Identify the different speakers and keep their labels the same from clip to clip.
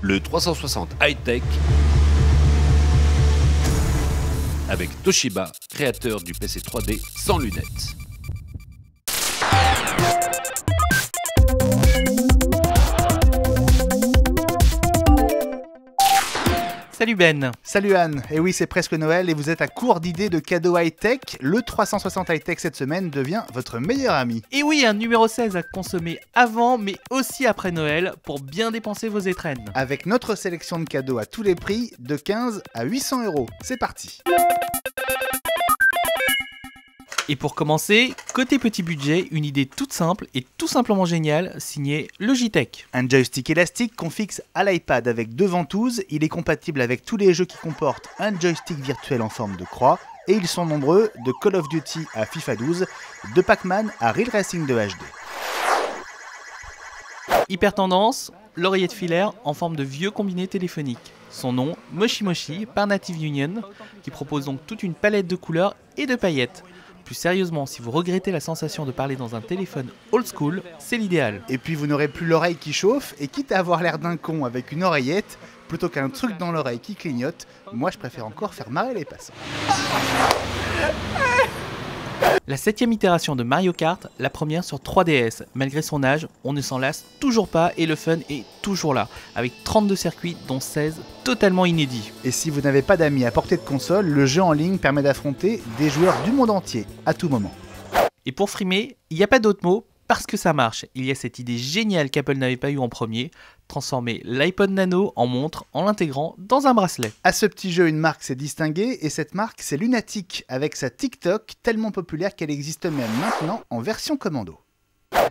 Speaker 1: le 360 High-Tech avec Toshiba, créateur du PC 3D sans lunettes.
Speaker 2: Salut Ben.
Speaker 3: Salut Anne, et oui c'est presque Noël et vous êtes à court d'idées de cadeaux high-tech. Le 360 high-tech cette semaine devient votre meilleur ami.
Speaker 2: Et oui, un numéro 16 à consommer avant mais aussi après Noël pour bien dépenser vos étrennes.
Speaker 3: Avec notre sélection de cadeaux à tous les prix, de 15 à 800 €. C'est parti.
Speaker 2: Et pour commencer, côté petit budget, une idée toute simple et tout simplement géniale, signée Logitech.
Speaker 3: Un joystick élastique qu'on fixe à l'iPad avec deux ventouses, il est compatible avec tous les jeux qui comportent un joystick virtuel en forme de croix, et ils sont nombreux, de Call of Duty à FIFA 12, de Pac-Man à Real Racing 2 HD.
Speaker 2: Hyper tendance, l'oreillette filaire en forme de vieux combiné téléphonique. Son nom, Moshi Moshi, par Native Union, qui propose donc toute une palette de couleurs et de paillettes. Plus sérieusement, si vous regrettez la sensation de parler dans un téléphone old school, c'est l'idéal.
Speaker 3: Et puis vous n'aurez plus l'oreille qui chauffe, et quitte à avoir l'air d'un con avec une oreillette, plutôt qu'un truc dans l'oreille qui clignote, moi je préfère encore faire marrer les passants.
Speaker 2: La 7ème itération de Mario Kart, la première sur 3DS. Malgré son âge, on ne s'en lasse toujours pas et le fun est toujours là, avec 32 circuits dont 16 totalement inédits.
Speaker 3: Et si vous n'avez pas d'amis à portée de console, le jeu en ligne permet d'affronter des joueurs du monde entier, à tout moment.
Speaker 2: Et pour frimer, il n'y a pas d'autre mot, parce que ça marche. Il y a cette idée géniale qu'Apple n'avait pas eu en premier, transformer l'iPod Nano en montre en l'intégrant dans un bracelet.
Speaker 3: À ce petit jeu, une marque s'est distinguée, et cette marque c'est Lunatic, avec sa TikTok tellement populaire qu'elle existe même maintenant en version commando.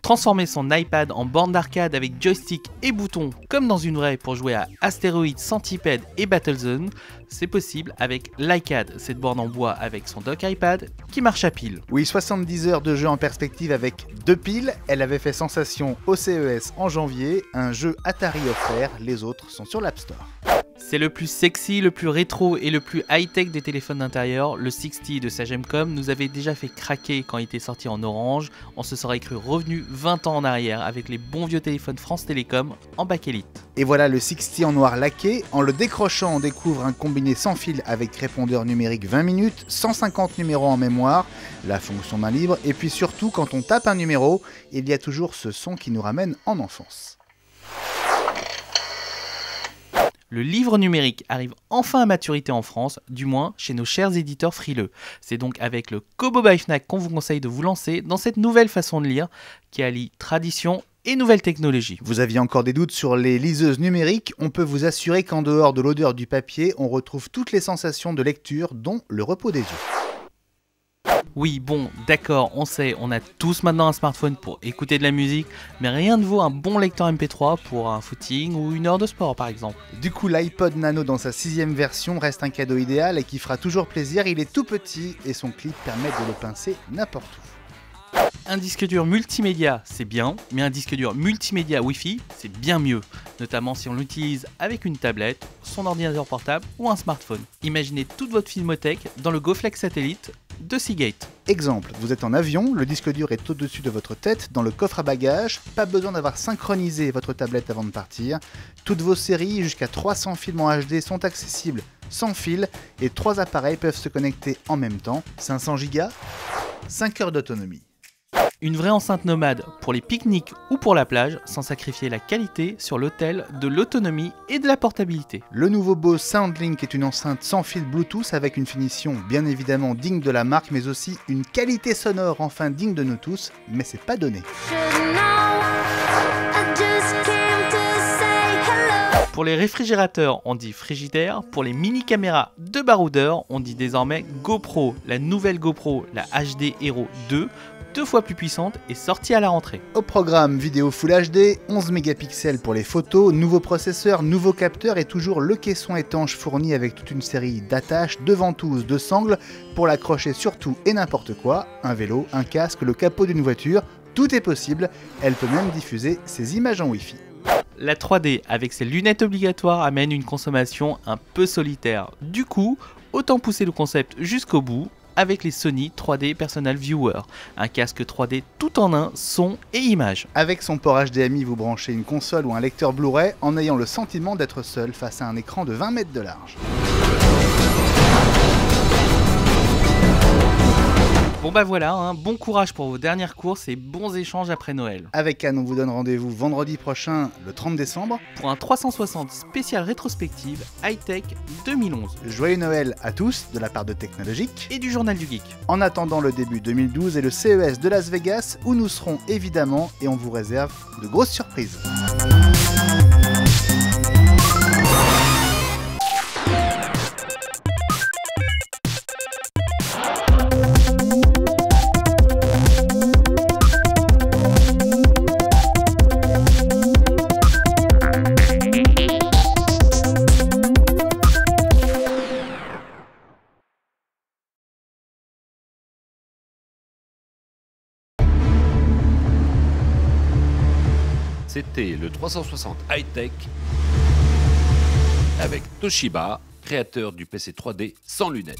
Speaker 2: Transformer son iPad en borne d'arcade avec joystick et boutons comme dans une vraie pour jouer à Asteroid, Centipede et Battlezone, c'est possible avec l'iCad, cette borne en bois avec son dock iPad qui marche à pile.
Speaker 3: Oui, 70 heures de jeu en perspective avec 2 piles, elle avait fait sensation au CES en janvier, un jeu Atari offert, les autres sont sur l'App Store.
Speaker 2: C'est le plus sexy, le plus rétro et le plus high-tech des téléphones d'intérieur. Le 60 de Sagemcom nous avait déjà fait craquer quand il était sorti en orange. On se serait cru revenu 20 ans en arrière avec les bons vieux téléphones France Télécom en bakélite.
Speaker 3: Et voilà le 60 en noir laqué. En le décrochant, on découvre un combiné sans fil avec répondeur numérique 20 minutes, 150 numéros en mémoire, la fonction main libre, et puis surtout quand on tape un numéro, il y a toujours ce son qui nous ramène en enfance.
Speaker 2: Le livre numérique arrive enfin à maturité en France, du moins chez nos chers éditeurs frileux. C'est donc avec le Kobo by Fnac qu'on vous conseille de vous lancer dans cette nouvelle façon de lire qui allie tradition et nouvelles technologies.
Speaker 3: Vous aviez encore des doutes sur les liseuses numériques, on peut vous assurer qu'en dehors de l'odeur du papier, on retrouve toutes les sensations de lecture, dont le repos des yeux.
Speaker 2: Oui, bon, d'accord, on sait, on a tous maintenant un smartphone pour écouter de la musique, mais rien ne vaut un bon lecteur MP3 pour un footing ou une heure de sport par exemple.
Speaker 3: Du coup, l'iPod Nano dans sa 6ème version reste un cadeau idéal et qui fera toujours plaisir. Il est tout petit et son clip permet de le pincer n'importe où.
Speaker 2: Un disque dur multimédia, c'est bien, mais un disque dur multimédia Wi-Fi, c'est bien mieux, notamment si on l'utilise avec une tablette, son ordinateur portable ou un smartphone. Imaginez toute votre filmothèque dans le GoFlex Satellite de Seagate.
Speaker 3: Exemple, vous êtes en avion, le disque dur est au-dessus de votre tête, dans le coffre à bagages, pas besoin d'avoir synchronisé votre tablette avant de partir. Toutes vos séries, jusqu'à 300 films en HD sont accessibles sans fil, et 3 appareils peuvent se connecter en même temps. 500 Go, 5 heures d'autonomie.
Speaker 2: Une vraie enceinte nomade pour les pique-niques ou pour la plage, sans sacrifier la qualité sur l'autel de l'autonomie et de la portabilité.
Speaker 3: Le nouveau Bose SoundLink est une enceinte sans fil Bluetooth avec une finition bien évidemment digne de la marque, mais aussi une qualité sonore enfin digne de nous tous, mais c'est pas donné.
Speaker 2: Pour les réfrigérateurs, on dit Frigidaire. Pour les mini-caméras de baroudeur, on dit désormais GoPro. La nouvelle GoPro, la HD Hero 2, 2 fois plus puissante, est sortie à la rentrée.
Speaker 3: Au programme vidéo Full HD, 11 mégapixels pour les photos, nouveau processeur, nouveau capteur et toujours le caisson étanche fourni avec toute une série d'attaches, de ventouses, de sangles pour l'accrocher sur tout et n'importe quoi, un vélo, un casque, le capot d'une voiture, tout est possible, elle peut même diffuser ses images en Wi-Fi.
Speaker 2: La 3D avec ses lunettes obligatoires amène une consommation un peu solitaire. Du coup, autant pousser le concept jusqu'au bout avec les Sony 3D Personal Viewer, un casque 3D tout en un, son et image.
Speaker 3: Avec son port HDMI, vous branchez une console ou un lecteur Blu-ray en ayant le sentiment d'être seul face à un écran de 20 mètres de large.
Speaker 2: Bon bah voilà, bon courage pour vos dernières courses et bons échanges après Noël.
Speaker 3: Avec Cannes, on vous donne rendez-vous vendredi prochain, le 30 décembre.
Speaker 2: Pour un 360 spécial rétrospective High-Tech 2011.
Speaker 3: Joyeux Noël à tous de la part de Technologique.
Speaker 2: Et du Journal du Geek.
Speaker 3: En attendant le début 2012 et le CES de Las Vegas, où nous serons évidemment et on vous réserve de grosses surprises.
Speaker 1: C'était le 360 High-Tech avec Toshiba, créateur du PC 3D sans lunettes.